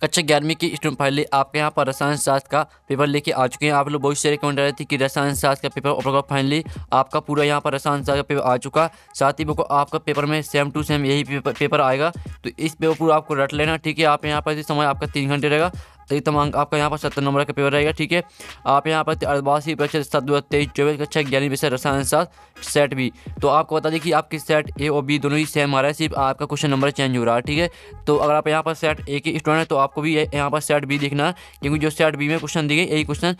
कक्षा 11वीं की स्टूडेंट फाइनली आपके यहाँ पर रसायन शास्त्र का पेपर लेके आ चुके हैं। आप लोग बहुत सारे कमेंट आ रहे थे कि रसायन शास्त्र का पेपर ओपन फाइनली आपका पूरा यहाँ पर रसायन शास्त्र का पेपर आ चुका। साथ ही को आपका पेपर में सेम टू सेम यही पेपर आएगा, तो इस पेपर पूरा आपको रट लेना। ठीक है, आप यहाँ पर इस समय आपका 3 घंटे रहेगा, अधिकतम अंक आपका यहाँ पर 70 नंबर का पेपर रहेगा। ठीक है, आप यहाँ पर अर्धवार्षिक परीक्षा 7/23/24 कक्षा 11वीं विषय रसायन शास्त्र सेट बी। तो आपको बता दें कि आपकी सेट ए और बी दोनों ही सेम आ रहा है, सिर्फ आपका क्वेश्चन नंबर चेंज हो रहा है। ठीक है, तो अगर आप यहाँ पर सेट ए के स्टूडेंट है तो आपको भी यहाँ पर सेट बी देखना है, क्योंकि जो सेट बी में क्वेश्चन दिए यही क्वेश्चन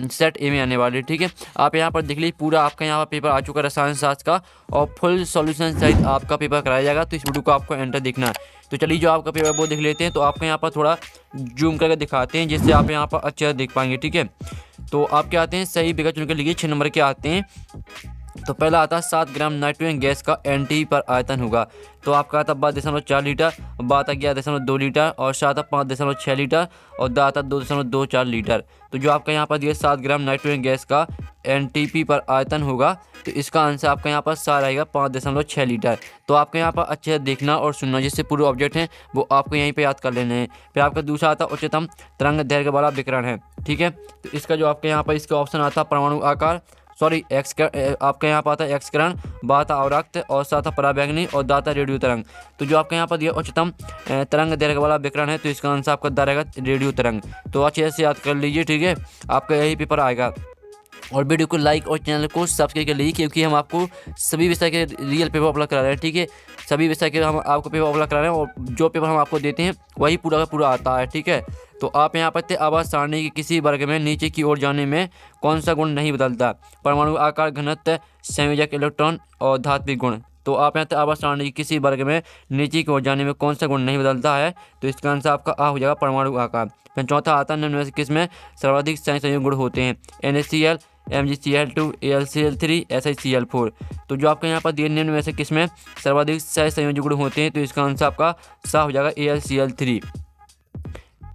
सेट ए में आने वाले। ठीक है, आप यहाँ पर देख लीजिए पूरा आपका यहाँ पर पेपर आ चुका है रसायन शास्त्र का, और फुल सॉल्यूशन सहित आपका पेपर कराया जाएगा। तो इस वीडियो को आपको एंटर देखना है। तो चलिए जो आपका पेपर वो देख लेते हैं। तो आपको यहाँ पर थोड़ा जूम करके दिखाते हैं जिससे आप यहाँ पर अच्छे से देख पाएंगे। ठीक है, तो आप क्या आते हैं, सही विकल्प चुन के लिए 6 नंबर के आते हैं। तो पहला आता है 7 ग्राम नाइट्रोजन गैस का एनटी पर आयतन होगा। तो आपका आता 12.4 लीटर, बात 11.2 लीटर, और सात 5.6 लीटर, और दा आता 2.24 लीटर। तो जो आपका यहाँ पर दिया 7 ग्राम नाइट्रोजन गैस का एनटीपी पर आयतन होगा, तो इसका आंसर आपका यहाँ पर सा रहेगा 5.6 लीटर। तो आपके यहाँ पर अच्छे से देखना और सुनना, जिससे पूरे ऑब्जेक्ट हैं वो आपको यहीं पे याद कर लेने हैं। फिर आपका दूसरा आता उच्चतम तरंग दैर्घ्य वाला विकिरण है। ठीक है, तो इसका जो आपके यहाँ पर इसका ऑप्शन आता परमाणु आकार, सॉरी आपका यहाँ पर आता है एक्स किरण, बात अवरक्त, और साथ पराबैंगनी, और दाता रेडियो तरंग। तो जो आपके यहाँ पर दिया उच्चतम तरंग दैर्घ्य वाला विकिरण है, तो इसका आंसर आपका दा रहेगा रेडियो तरंग। तो अच्छे से याद कर लीजिए। ठीक है, आपका यही पेपर आएगा। और वीडियो को लाइक और चैनल को सब्सक्राइब कर लीजिए, क्योंकि हम आपको सभी विषय के रियल पेपर अपलोड करा रहे हैं। ठीक है, सभी विषय के हम आपको पेपर अपलोड करा रहे हैं, और जो पेपर हम आपको देते हैं वही पूरा का पूरा आता है। ठीक है, तो आप यहाँ पर आवाज सारणी के किसी वर्ग में नीचे की ओर जाने में कौन सा गुण नहीं बदलता? परमाणु आकार, घनत्व, संयोजक इलेक्ट्रॉन, और धात्विक गुण। तो आप यहाँ आवाज सारणी के किसी वर्ग में नीचे की ओर जाने में कौन सा गुण नहीं बदलता है? तो इसका आंसर आपका आ हो जाएगा परमाणु आकार। फिर चौथा आता है निम्न में से किसमें सर्वाधिक संयोग गुण होते हैं? NaCl, MgCl2, AlCl3, SiCl4। तो जो आपके यहाँ पर दिए निम्न में से किसमें सर्वाधिक सहसंयोजक गुण होते हैं? तो इसका आंसर आपका सा हो जाएगा AlCl3।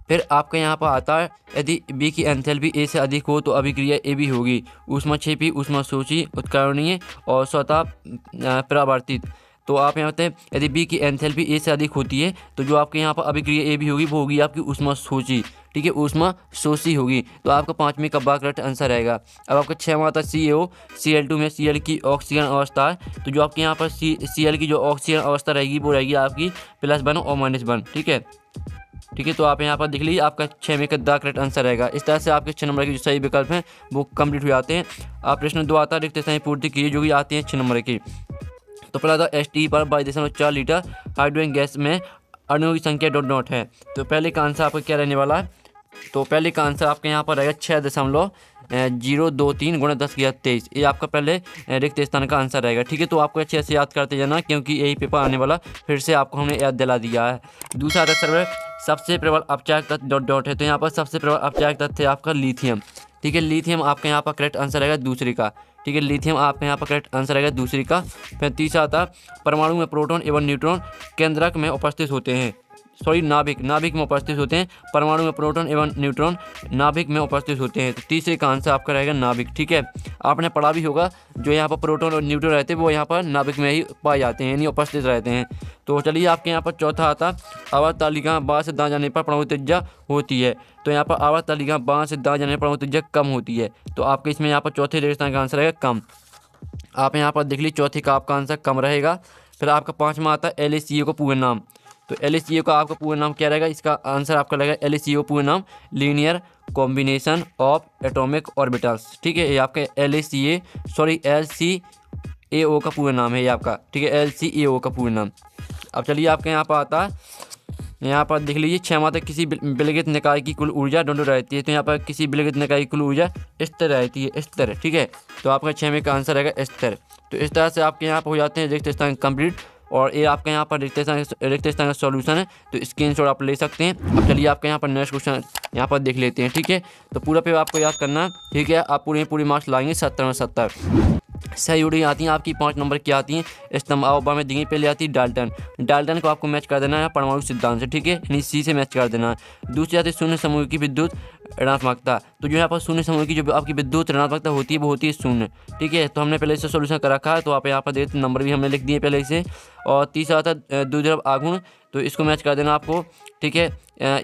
फिर आपके यहाँ पर आता है यदि बी की एंथैल्पी ए से अधिक हो तो अभिक्रिया ए भी होगी। ऊष्माक्षेपी, ऊष्माशोषी, उत्कर्णीय, और स्वतः परावर्तित। तो आप यहाँ पे यदि बी की एंथैल्पी ए से अधिक होती है तो जो आपके यहाँ पर अभिक्रिया ए भी होगी वो होगी आपकी ऊष्माशोषी। ठीक है, ऊष्माशोषी होगी। तो आपका 5वीं का बा करेक्ट आंसर रहेगा। अब आपका 6वां आता है CaO, Cl2 में Cl की ऑक्सीजन अवस्था है। तो जो आपके यहाँ पर Cl की जो ऑक्सीजन अवस्था रहेगी वो रहेगी आपकी +1 और -1। ठीक है, तो आप यहाँ पर देख लीजिए आपका 6वें का द करेक्ट आंसर रहेगा। इस तरह से आपके 6 नंबर के जो सही विकल्प हैं वो कंप्लीट हो जाते हैं। आप प्रश्न 2 आता है रिक्त स्थान पूर्ति कीजिए, जो कि आती हैं 6 नंबर की। तो पहला था ST पर 22.4 लीटर हाइड्रोजन गैस में अणुओं की संख्या डॉट है। तो पहले का आंसर आपका क्या रहने वाला है? तो पहले का आंसर आपके यहाँ पर रहेगा 6.023 × 10⁻23। ये आपका पहले रिक्त स्थान का आंसर रहेगा। ठीक है, तो आपको अच्छे से याद करते जाना, क्योंकि यही पेपर आने वाला फिर से आपको हमने याद दिला दिया है। दूसरा आता सबसे प्रबल अपचायक तत्व डॉट है। तो यहाँ पर सबसे प्रबल अपचायक तत्व है आपका लिथियम। ठीक है, लिथियम आपका यहाँ पर करेक्ट आंसर रहेगा दूसरी का। ठीक है, लिथियम आपके यहाँ पर करेक्ट आंसर रहेगा दूसरी का। फिर तीसरा आता परमाणु में प्रोटॉन एवं न्यूट्रॉन केंद्रक में उपस्थित होते हैं, सॉरी नाभिक में उपस्थित होते हैं। परमाणु में प्रोटॉन एवं न्यूट्रॉन नाभिक में उपस्थित होते हैं। तो तीसरे का आंसर आपका रहेगा नाभिक। ठीक है, आपने पढ़ा भी होगा जो यहाँ पर प्रोटॉन और न्यूट्रॉन रहते हैं वो यहाँ पर नाभिक में ही पाए जाते हैं, यानी उपस्थित रहते हैं। तो चलिए आपके यहाँ पर चौथा आता आवर्त तालिका बाँस से दाएं जाने पर परमाणु त्रिज्या होती है। तो यहाँ पर आवर्त तालिका बाँस से दाएं जाने पर परमाणु त्रिज्या कम होती है। तो आपके इसमें यहाँ पर चौथे रेगिस्तान का आंसर रहेगा कम। आप यहाँ पर देख लीजिए चौथे का आपका आंसर कम रहेगा। फिर आपका 5वां आता है LaCO का पूर्ण नाम। तो LaCO का आपका पूर्ण नाम क्या रहेगा? इसका आंसर आपका रहेगा LaCO पूर्ण नाम linear combination of atomic orbitals. ठीक है, ये आपका LCAO का पूर्ण नाम है ये आपका। ठीक है, LCAO का पूर्ण नाम। अब चलिए आपके यहाँ पर आता है, यहाँ पर देख लीजिए 6वां तक किसी विलगित निकाय की कुल ऊर्जा डोंडो रहती है। तो यहाँ पर किसी विलगित निकाय की कुल ऊर्जा स्थिर रहती है, स्थिर। ठीक है, तो आपका 6वें का आंसर रहेगा स्थिर। तो इस तरह से आपके यहाँ पर हो जाते हैं रिक्त स्थान कंप्लीट, और ये आपके यहाँ पर रिक्त स्थान का सॉल्यूशन है। तो स्क्रीनशॉट आप ले सकते हैं। अब चलिए आपके यहाँ पर नेक्स्ट क्वेश्चन यहाँ पर देख लेते हैं। ठीक है, तो पूरा पेपर आपको याद करना है। ठीक है, आप पूरी मार्क्स लाएंगे 70 में 70। सही जोड़ी आती हैं आपकी 5 नंबर की आती हैं स्तंभ अवबा में दी पहले आती है डाल्टन को आपको मैच कर देना है परमाणु सिद्धांत से। ठीक है, यानी C से मैच कर देना है। दूसरी आती है शून्य समूह की विद्युत ऋणात्मकता। तो जो यहाँ पर शून्य समूह की जो आपकी विद्युत ऋणात्मकता होती है वो होती है शून्य। ठीक है, तो हमने पहले इसे सोल्यूशन कर रखा है, तो आप यहाँ पर देख नंबर भी हमने लिख दिए पहले इसे। और तीसरा आता है द्विध्रुव आघूर्ण, तो इसको मैच कर देना आपको। ठीक है,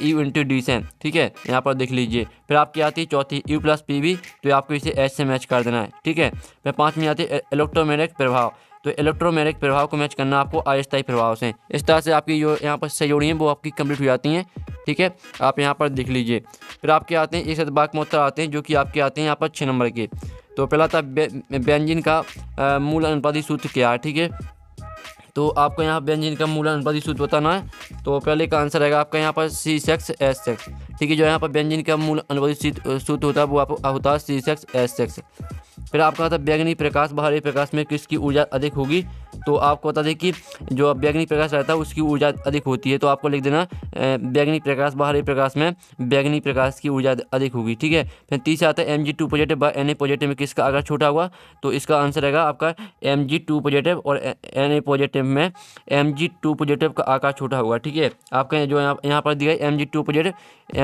यू इंटू डी से। ठीक है, यहाँ पर देख लीजिए। फिर आपकी आती है चौथी यू प्लस पी वी, तो आपको इसे एच से मैच कर देना है। ठीक है, फिर पाँचवीं आती है इलेक्ट्रोमैग्नेटिक प्रभाव, तो इलेक्ट्रोमैग्नेटिक प्रभाव को मैच करना आपको अस्थायी प्रभाव से। इस तरह से आपकी जो यहाँ पर सहयोगी हैं वो आपकी कंप्लीट हो जाती हैं। ठीक है, आप यहाँ पर देख लीजिए। फिर आपके आते हैं एक सतबाक में उत्तर आते हैं जो कि आपके आते हैं यहाँ पर 6 नंबर के। तो पहला था बेंजीन का मूल अनुपाती सूत्र क्या है। ठीक है, तो आपको यहाँ बेंजीन का मूल अनुपाती सूत्र बताना है। तो पहले का आंसर आएगा आपका यहाँ पर C6H6। ठीक है, जो यहाँ पर बेंजीन का मूल अनुपाती सूत्र होता है वो आपको होता है C6H6। फिर आपका आता है बैगनी प्रकाश बाहरी प्रकाश में किसकी ऊर्जा अधिक होगी। तो आपको बता दें कि जो बैगनी प्रकाश रहता है उसकी ऊर्जा अधिक होती है। तो आपको लिख देना बैगनी प्रकाश बाहरी प्रकाश में बैगनी प्रकाश की ऊर्जा अधिक होगी। ठीक है, फिर तीसरा आता है Mg2 पॉजिटिव व Na पॉजिटिव में किसका आकार छोटा हुआ। तो इसका आंसर रहेगा आपका Mg2 पॉजिटिव और Na पॉजिटिव में Mg2 पॉजिटिव का आकार छोटा होगा। ठीक है, आपका जो यहाँ पर दिया है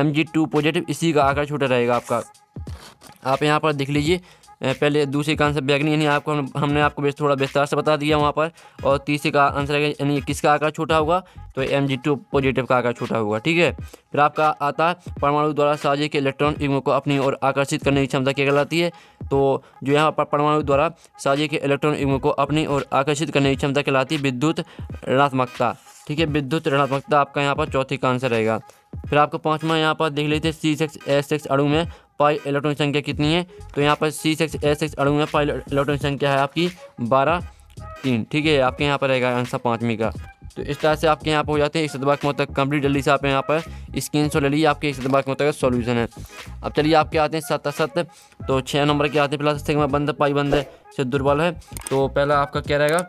Mg2 पॉजिटिव इसी का आकार छोटा रहेगा आपका। आप यहाँ पर देख लीजिए। पहले दूसरे का आंसर बैगनी यानी आपको हमने आपको थोड़ा विस्तार से बता दिया वहाँ पर। और तीसरे का आंसर है यानी किसका आकार छोटा होगा, तो Mg2 पॉजिटिव का आकार छोटा होगा। ठीक है, फिर आपका आता है परमाणु द्वारा साझे के इलेक्ट्रॉन युग्म को अपनी ओर आकर्षित करने की क्षमता क्या कहलाती है। तो जो यहाँ पर परमाणु द्वारा साझे के इलेक्ट्रॉन युग्म को अपनी ओर आकर्षित करने की क्षमता कहलाती है विद्युत ऋणात्मकता। ठीक है, विद्युत ऋणात्मकता आपका यहाँ पर चौथी का आंसर रहेगा। फिर आपको पाँचवा यहाँ पर देख लेते हैं C6H6 अणु में पाई इलेक्ट्रॉन संख्या कितनी है। तो यहाँ पर C6H6 अणु में पाई इलेक्ट्रॉन संख्या है आपकी 12 3। ठीक है, आपके यहाँ पर रहेगा आंसर पाँचवीं का। तो इस तरह से आपके यहाँ पर हो जाते हैं एक सतबाक में तक कंप्लीट। जल्दी से आप यहाँ पर स्क्रीनशॉट ले लीजिए, आपके एक सतबाक में तक सॉल्यूशन है। अब चलिए आपके आते हैं सत। तो 6 नंबर के आते हैं प्लस सिग्मा बंध पाई बंध से दुर्बल है। तो पहला आपका क्या रहेगा,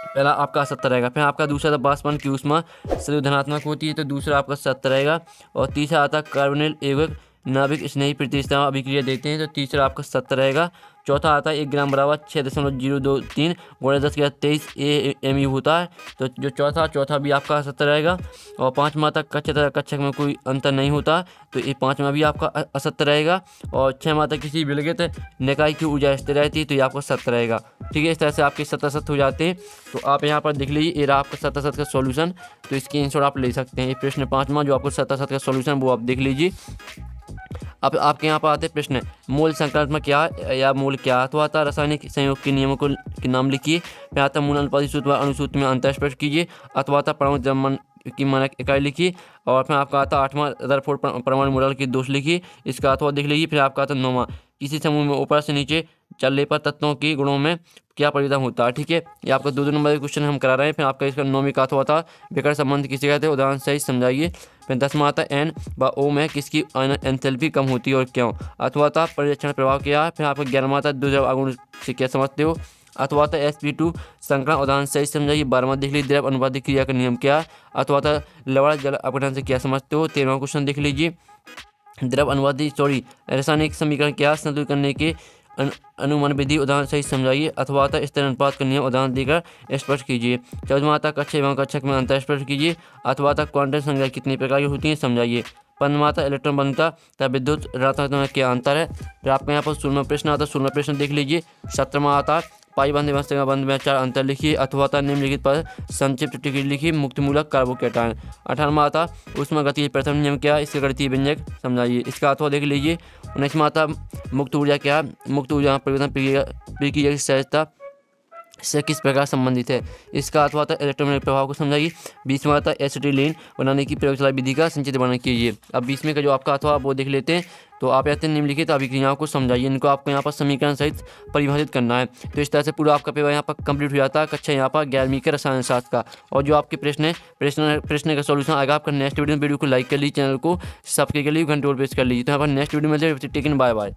पहला आपका 70 रहेगा। फिर आपका दूसरा था बाष्पन की ऊष्मा सदैव धनात्मक होती है, तो दूसरा आपका 70 रहेगा। और तीसरा आता कार्बोनिल एवं नाभिक स्नेही प्रतिस्थापन अभिक्रिया देते हैं, तो तीसरा आपका 70 रहेगा। चौथा आता है 1 ग्राम बराबर 6.023 गुणा 10⁻23 AMU होता है, तो जो चौथा भी आपका 70 रहेगा। और पाँचवा तक कक्षक में कोई अंतर नहीं होता, तो ये पाँचवा भी आपका 70 रहेगा। और छठवां तक किसी विलगित निकाय की ऊर्जा स्थिर रहती है, तो ये आपका 70 रहेगा। ठीक है, इस तरह से आपके 70 हो जाते हैं। तो आप यहाँ पर देख लीजिए, ये रहा आपका 70 का सॉल्यूशन। तो इसकी आंसर आप ले सकते हैं। ये प्रश्न पाँचवा जो आपको 70 का सॉल्यूशन वो आप देख लीजिए। अब आपके यहाँ पर आते हैं प्रश्न मूल संक्रात्मक क्या या मूल क्या। तो आता रासायनिक संयोग के नियमों के नाम लिखिए। फिर आता मूल अनुपाती सूत्र व अणुसूत्र में अंतर स्पष्ट कीजिए। अथवा आता परमाणु द्रव्यमान की मानक इकाई लिखिए। और फिर आपका आता 8वां रदरफोर्ड परमाणु मॉडल की दोष लिखिए, इसका अथवा देख लीजिए। फिर आपका आता 9वां किसी समूह में ऊपर से नीचे चलने पर तत्वों के गुणों में क्या परिवर्तन होता है। ठीक है, ये आपका 2 नंबर का क्वेश्चन हम करा रहे हैं। फिर आपका इसका 9वीं का अथवा था विकर्ण संबंध किसे कहते हैं, उदाहरण सही समझाइए। फिर 10वां आता है N व O में किसकी एंथैल्पी कम होती है और क्यों। अथवा था परिरक्षण प्रभाव क्या है। फिर आपका 11वां आता द्विध्रुव आघूर्ण से क्या समझते हो। अथवा था sp2 संकरण उदाहरण सही समझाइए। 12वां देख लीजिए द्रव अनुपातिक क्रिया का नियम क्या है। अथवा था लवण जल अपघटन से क्या समझते हो। 13वां क्वेश्चन देख लीजिए द्रव अनुवादी रासायनिक समीकरण क्या संतुलित करने के अनुमान विधि उदाहरण सही समझाइए। अथवा आता स्थिर अनुपात का नियम उदाहरण देकर स्पष्ट कीजिए। 14वां आता कक्ष एवं कक्षक में अंतर स्पष्ट कीजिए। अथवा आता क्वांटम संख्या कितनी प्रकार की होती है समझाइए। 15वां आता इलेक्ट्रॉन बनता तथा विद्युत ऋणात्मकता में क्या अंतर है। फिर आपको यहाँ पर 16वां प्रश्न आता है, 16वां प्रश्न देख लीजिए। 17वां आता पाई बंध एवं सिग्मा बंध में 4 अंतर लिखिए। अथवा आता निम्नलिखित पर संक्षिप्त टिप्पणी लिखिए मुक्तिमूलक कार्बोकैटायन। 18वां आता ऊष्मागतिकी प्रथम नियम क्या है, इसके गणितीय व्यंजक समझाइए, इसका अथवा देख लीजिए। 19वां आता मुक्त ऊर्जा क्या है, मुक्त ऊर्जा परिवर्तन प्रक्रिया की सहजता से किस प्रकार संबंधित है, इसका अथवा था इलेक्ट्रोमैग्नेटिक प्रभाव को समझाइए। 20वां आता एसिटिलीन बनाने की प्रयोगशाला विधि का संचित वर्णन कीजिए। अब 20वें का जो आपका अथवा वो देख लेते हैं। तो आप यहाँ निम्नलिखित अभिक्रियाओं को समझाइए, इनको आपको यहाँ पर समीकरण सहित परिभाषित करना है। तो इस तरह से पूरा आपका पेपर यहाँ पर कंप्लीट हो जाता है कक्षा यहाँ पर 11वीं के रसायन शास्त्र का। और जो आपके प्रश्न का सॉल्यूशन आएगा आपका नेक्स्ट वीडियो को लाइक कर लीजिए, चैनल को सब्सक्राइब कर लीजिए, घंटे और प्रेस कर लीजिए। तो यहाँ पर नेक्स्ट वीडियो में टेकिन बाय बाय।